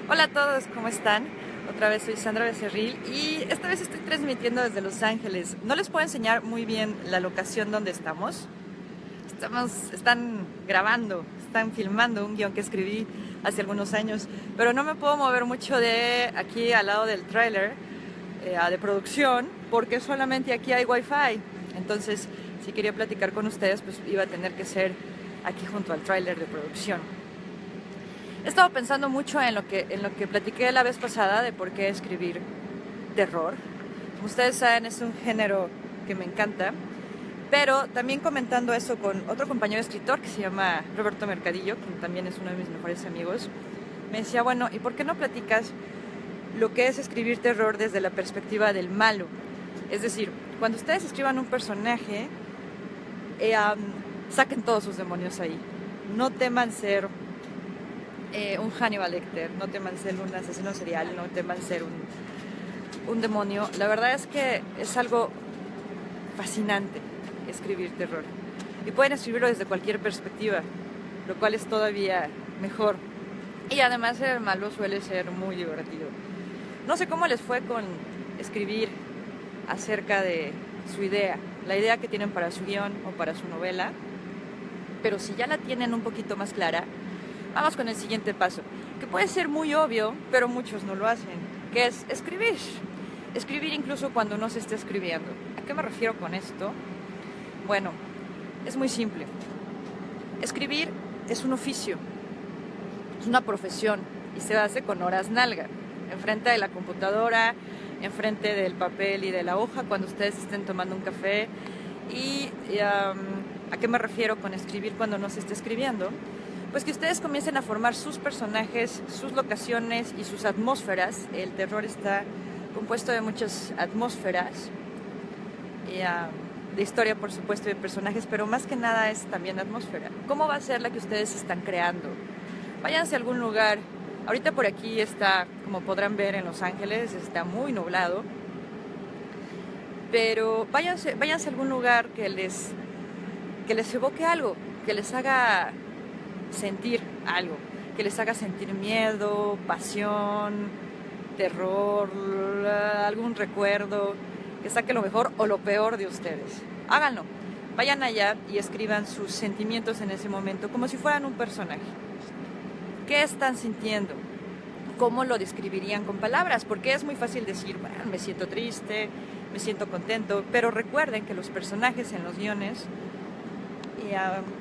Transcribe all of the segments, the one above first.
Hola a todos, ¿cómo están? Otra vez soy Sandra Becerril y esta vez estoy transmitiendo desde Los Ángeles. No les puedo enseñar muy bien la locación donde estamos. Están grabando, están filmando un guión que escribí hace algunos años, pero no me puedo mover mucho de aquí al lado del tráiler de producción porque solamente aquí hay wifi. Entonces, si quería platicar con ustedes, pues iba a tener que ser aquí junto al tráiler de producción. He estado pensando mucho en lo que platiqué la vez pasada de por qué escribir terror. Como ustedes saben, es un género que me encanta, pero también comentando eso con otro compañero escritor que se llama Roberto Mercadillo, quien también es uno de mis mejores amigos, me decía, bueno, ¿y por qué no platicas lo que es escribir terror desde la perspectiva del malo? Es decir, cuando ustedes escriban un personaje, saquen todos sus demonios ahí. No teman ser un Hannibal Lecter, no teman ser un asesino serial, no teman ser un demonio. La verdad es que es algo fascinante escribir terror. Y pueden escribirlo desde cualquier perspectiva, lo cual es todavía mejor. Y además ser malo suele ser muy divertido. No sé cómo les fue con escribir acerca de su idea, la idea que tienen para su guión o para su novela, pero si ya la tienen un poquito más clara, vamos con el siguiente paso, que puede ser muy obvio, pero muchos no lo hacen, que es escribir. Escribir incluso cuando no se esté escribiendo. ¿A qué me refiero con esto? Bueno, es muy simple. Escribir es un oficio, es una profesión y se hace con horas nalga, enfrente de la computadora, enfrente del papel y de la hoja cuando ustedes estén tomando un café. ¿A qué me refiero con escribir cuando no se esté escribiendo? Pues que ustedes comiencen a formar sus personajes, sus locaciones y sus atmósferas. El terror está compuesto de muchas atmósferas, de historia por supuesto, de personajes, pero más que nada es también atmósfera. ¿Cómo va a ser la que ustedes están creando? Váyanse a algún lugar. Ahorita por aquí está, como podrán ver en Los Ángeles, está muy nublado, pero váyanse a algún lugar que les evoque algo, que les haga sentir algo, que les haga sentir miedo, pasión, terror, algún recuerdo, que saque lo mejor o lo peor de ustedes. Háganlo, vayan allá y escriban sus sentimientos en ese momento como si fueran un personaje. ¿Qué están sintiendo? ¿Cómo lo describirían con palabras? Porque es muy fácil decir, bueno, me siento triste, me siento contento, pero recuerden que los personajes en los guiones,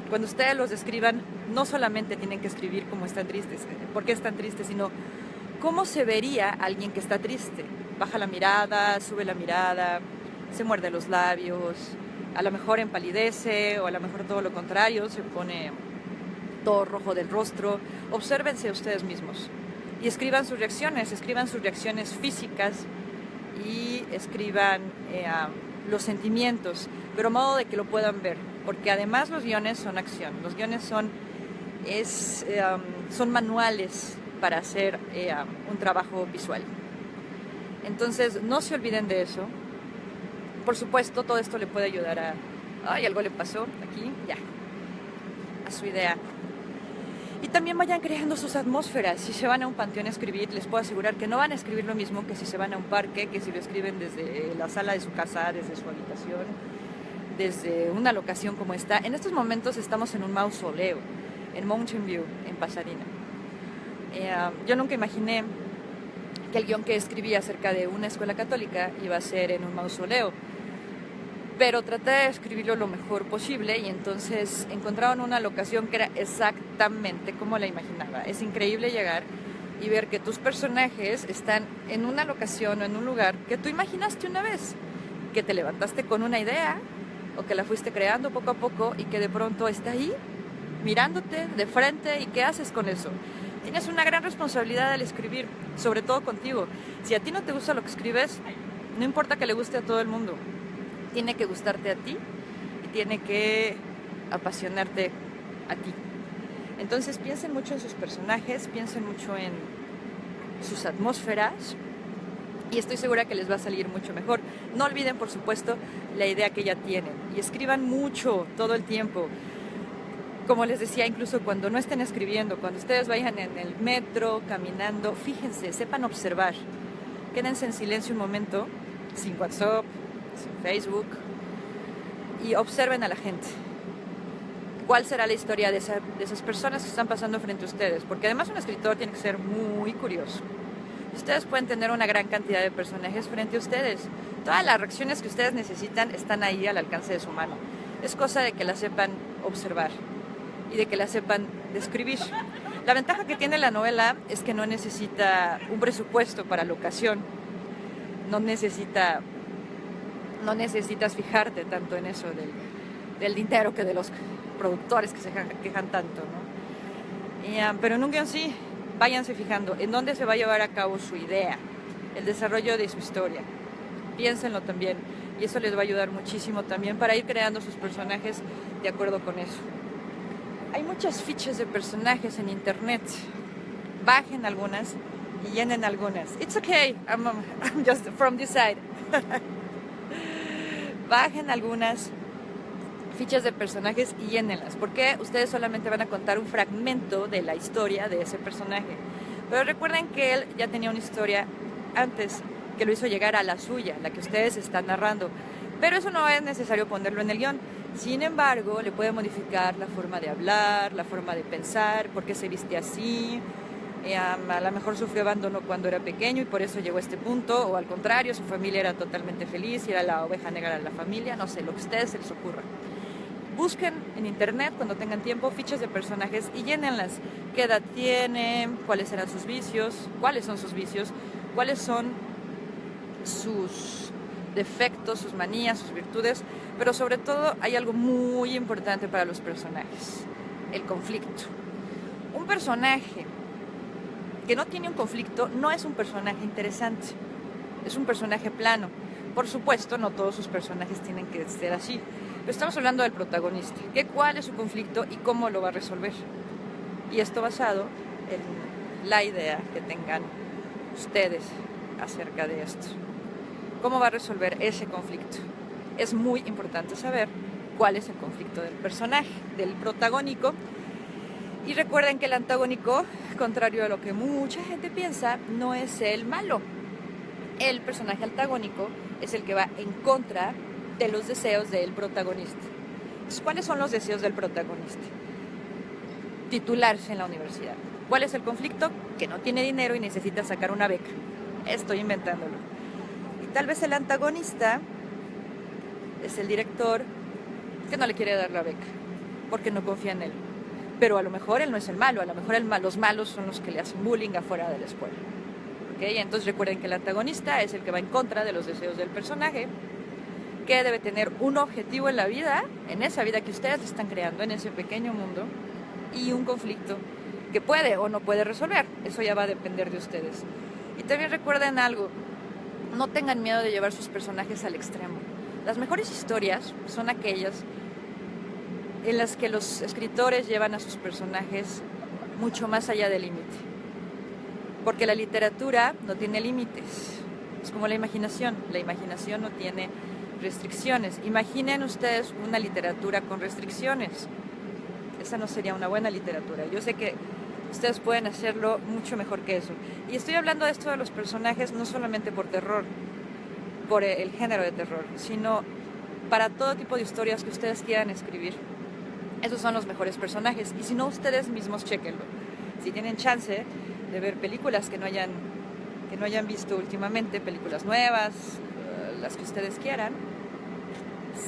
cuando ustedes los describan, no solamente tienen que escribir cómo están tristes, por qué están tristes, sino cómo se vería alguien que está triste. Baja la mirada, sube la mirada, se muerde los labios, a lo mejor empalidece o a lo mejor todo lo contrario, se pone todo rojo del rostro. Obsérvense ustedes mismos y escriban sus reacciones físicas y escriban los sentimientos, pero a modo de que lo puedan ver, porque además los guiones son acción, los guiones son manuales para hacer un trabajo visual. Entonces no se olviden de eso. Por supuesto, todo esto le puede ayudar a... Ay, algo le pasó aquí, ya, a su idea. Y también vayan creando sus atmósferas. Si se van a un panteón a escribir, les puedo asegurar que no van a escribir lo mismo que si se van a un parque, que si lo escriben desde la sala de su casa, desde su habitación, desde una locación como esta. En estos momentos estamos en un mausoleo, en Mountain View, en Pasadena. Yo nunca imaginé que el guión que escribí acerca de una escuela católica iba a ser en un mausoleo, pero traté de escribirlo lo mejor posible y entonces encontraron una locación que era exactamente como la imaginaba. Es increíble llegar y ver que tus personajes están en una locación o en un lugar que tú imaginaste una vez, que te levantaste con una idea o que la fuiste creando poco a poco y que de pronto está ahí mirándote de frente. ¿Y qué haces con eso? Tienes una gran responsabilidad al escribir, sobre todo contigo. Si a ti no te gusta lo que escribes, no importa que le guste a todo el mundo, tiene que gustarte a ti y tiene que apasionarte a ti. Entonces piensen mucho en sus personajes, piensen mucho en sus atmósferas y estoy segura que les va a salir mucho mejor. No olviden, por supuesto, la idea que ya tienen y escriban mucho todo el tiempo. Como les decía, incluso cuando no estén escribiendo, cuando ustedes vayan en el metro, caminando, fíjense, sepan observar. Quédense en silencio un momento, sin WhatsApp, sin Facebook, y observen a la gente. ¿Cuál será la historia de esas personas que están pasando frente a ustedes? Porque además un escritor tiene que ser muy curioso. Ustedes pueden tener una gran cantidad de personajes frente a ustedes. Todas las reacciones que ustedes necesitan están ahí al alcance de su mano. Es cosa de que las sepan observar y de que las sepan describir. La ventaja que tiene la novela es que no necesita un presupuesto para la ocasión. No necesitas fijarte tanto en eso del dinero que de los productores que se quejan tanto, ¿no? Pero en un guión sí, váyanse fijando en dónde se va a llevar a cabo su idea, el desarrollo de su historia. Piénsenlo también, y eso les va a ayudar muchísimo también para ir creando sus personajes de acuerdo con eso. Hay muchas fichas de personajes en internet. Bajen algunas y llenen algunas. It's okay, I'm just from this side. Bajen algunas fichas de personajes y llénenlas, porque ustedes solamente van a contar un fragmento de la historia de ese personaje. Pero recuerden que él ya tenía una historia antes que lo hizo llegar a la suya, la que ustedes están narrando. Pero eso no es necesario ponerlo en el guión. Sin embargo, le puede modificar la forma de hablar, la forma de pensar, por qué se viste así. A lo mejor sufrió abandono cuando era pequeño y por eso llegó a este punto, o al contrario, su familia era totalmente feliz y era la oveja negra de la familia, no sé, lo que a ustedes se les ocurra. Busquen en internet cuando tengan tiempo fichas de personajes y llénenlas. ¿Qué edad tienen? ¿Cuáles serán sus vicios? ¿Cuáles son sus vicios? ¿Cuáles son sus defectos, sus manías, sus virtudes? Pero sobre todo hay algo muy importante para los personajes: el conflicto. Un personaje que no tiene un conflicto no es un personaje interesante, es un personaje plano. Por supuesto, no todos sus personajes tienen que ser así, pero estamos hablando del protagonista, cuál es su conflicto y cómo lo va a resolver. Y esto basado en la idea que tengan ustedes acerca de esto. ¿Cómo va a resolver ese conflicto? Es muy importante saber cuál es el conflicto del personaje, del protagónico. Y recuerden que el antagónico, contrario a lo que mucha gente piensa, no es el malo. El personaje antagónico es el que va en contra de los deseos del protagonista. Entonces, ¿cuáles son los deseos del protagonista? Titularse en la universidad. ¿Cuál es el conflicto? Que no tiene dinero y necesita sacar una beca. Estoy inventándolo. Y tal vez el antagonista es el director que no le quiere dar la beca porque no confía en él. Pero a lo mejor él no es el malo, a lo mejor los malos son los que le hacen bullying afuera de la escuela. ¿Okay? Entonces recuerden que el antagonista es el que va en contra de los deseos del personaje, que debe tener un objetivo en la vida, en esa vida que ustedes están creando, en ese pequeño mundo, y un conflicto que puede o no puede resolver. Eso ya va a depender de ustedes. Y también recuerden algo: no tengan miedo de llevar sus personajes al extremo. Las mejores historias son aquellas en las que los escritores llevan a sus personajes mucho más allá del límite. Porque la literatura no tiene límites. Es como la imaginación no tiene restricciones. Imaginen ustedes una literatura con restricciones. Esa no sería una buena literatura. Yo sé que ustedes pueden hacerlo mucho mejor que eso. Y estoy hablando de esto de los personajes no solamente por terror, por el género de terror, sino para todo tipo de historias que ustedes quieran escribir. Esos son los mejores personajes. Y si no, ustedes mismos chéquenlo. Si tienen chance de ver películas que no hayan visto últimamente, películas nuevas, las que ustedes quieran,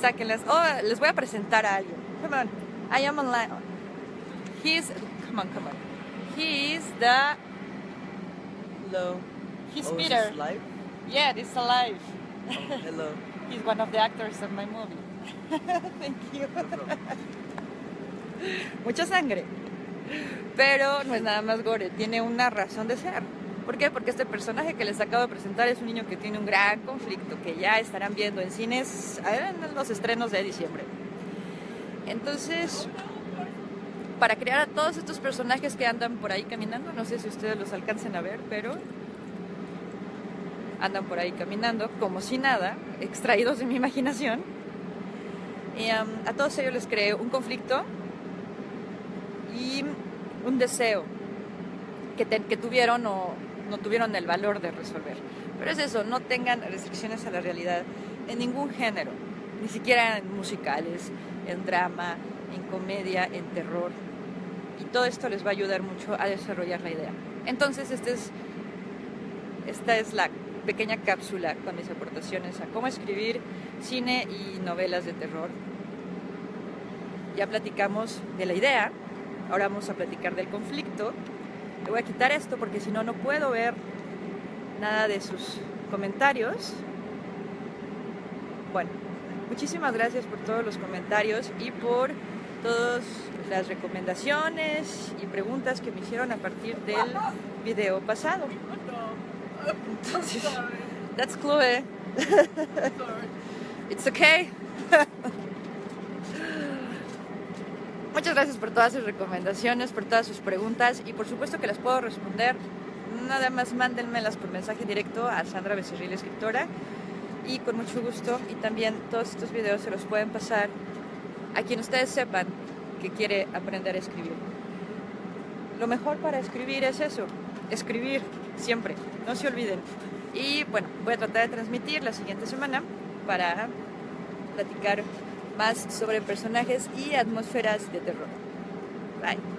sáquenlas. Oh, les voy a presentar a alguien. Come on, I am online. Come on. He's the... Hello. He's Is Peter. this live? Yeah, it's alive. Oh, hello. He's one of the actors of my movie. Thank you. No problem. Mucha sangre, pero no es nada más gore, tiene una razón de ser. ¿Por qué? Porque este personaje que les acabo de presentar es un niño que tiene un gran conflicto que ya estarán viendo en cines en los estrenos de diciembre. Entonces, para crear a todos estos personajes que andan por ahí caminando, no sé si ustedes los alcancen a ver, pero andan por ahí caminando como si nada, extraídos de mi imaginación. Y a todos ellos les creé un conflicto y un deseo que tuvieron o no tuvieron el valor de resolver. Pero es eso, no tengan restricciones a la realidad en ningún género, ni siquiera en musicales, en drama, en comedia, en terror. Y todo esto les va a ayudar mucho a desarrollar la idea. Entonces, esta es la pequeña cápsula con mis aportaciones a cómo escribir cine y novelas de terror. Ya platicamos de la idea, ahora vamos a platicar del conflicto. Le voy a quitar esto porque si no, no puedo ver nada de sus comentarios. Bueno, muchísimas gracias por todos los comentarios y por todas las recomendaciones y preguntas que me hicieron a partir del video pasado. Entonces, that's Chloe. It's okay. Muchas gracias por todas sus recomendaciones, por todas sus preguntas y por supuesto que las puedo responder. Nada más mándenmelas por mensaje directo a Sandra Becerril, escritora, y con mucho gusto. Y también todos estos videos se los pueden pasar a quien ustedes sepan que quiere aprender a escribir. Lo mejor para escribir es eso, escribir siempre, no se olviden. Y bueno, voy a tratar de transmitir la siguiente semana para platicar más sobre personajes y atmósferas de terror. Bye.